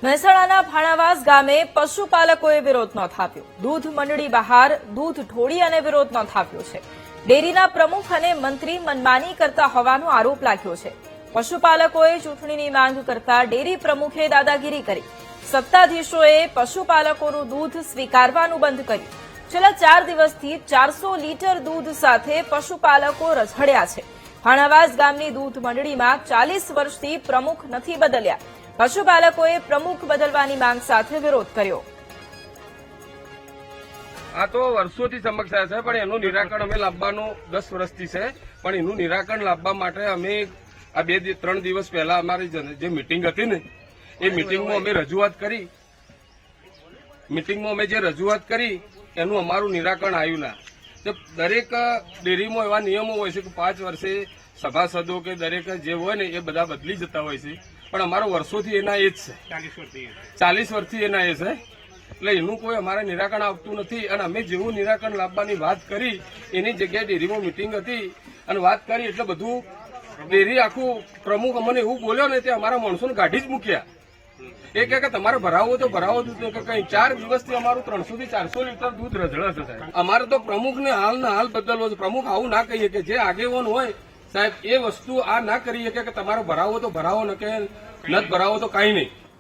મહેસાણાના ભાણાવાસ ગામે પશુપાલકોએ વિરોધ નોંધાવ્યો। દૂધ મંડળી બહાર દૂધ ઢોળી અને વિરોધ નોંધાવ્યો છે। ડેરીના પ્રમુખ અને મંત્રી મનમાની કરતા હોવાનો આરોપ લાગ્યો છે। પશુપાલકોએ ચૂંટણીની માંગ કરતા ડેરી પ્રમુખે દાદાગીરી કરી। સત્તાધીશોએ પશુપાલકોનું દૂધ સ્વીકારવાનું બંધ કર્યું। છેલ્લા 4 દિવસથી 400 લીટર દૂધ સાથે પશુપાલકો રઝળ્યા છે। ભાણાવાસ ગામની દૂધ મંડળીમાં 40 વર્ષથી પ્રમુખ નથી બદલ્યા। પશુપાલકોએ પ્રમુખ બદલવાની માંગ સાથે વિરોધ કર્યો। આ તો વર્ષોથી સમસ્યા છે, પણ એનું નિરાકરણ અમે લાવવાનું 10 વર્ષથી છે, પણ એનું નિરાકરણ લાવવા માટે અમે આ 2-3 દિવસ પહેલા અમારી જે મિટિંગ હતી ને એ મિટિંગમાં અમે રજૂઆત કરી એનું અમારું નિરાકરણ આવ્યું ના। દરેક ડેરીમાં એવા નિયમો હોય છે કે 5 વર્ષે સભાસદો કે દરેક જે હોય ને એ બધા બદલી જતા હોય છે, પણ અમારો વર્ષોથી એના એ જ છે, 40 વર્ષથી એના એ છે। એટલે એનું કોઈ અમારે નિરાકરણ આવતું નથી। અને અમે જેવું નિરાકરણ લાવવાની વાત કરી એની જગ્યાએ ડેરીમાં મિટિંગ હતી અને વાત કરી એટલે બધું ડેરી આખું પ્રમુખ અમને એવું બોલ્યો ને તે અમારા માણસોને કાઢી જ મૂક્યા। એ કે તમારે ભરાવો તો ભરાવો દૂધ કે કઈ 4 દિવસથી અમારું 300 થી 400 લીટર દૂધ રઝળે છે સાહેબ। અમારે તો પ્રમુખને હાલના હાલ બદલવો છે। પ્રમુખ આવું ના કહીએ કે જે આગેવાન હોય સાહેબ એ વસ્તુ આ ના કરી શકે કે તમારો ભરાવો તો ભરાવો ન કે નથી ભરાવો તો કાંઈ નહીં।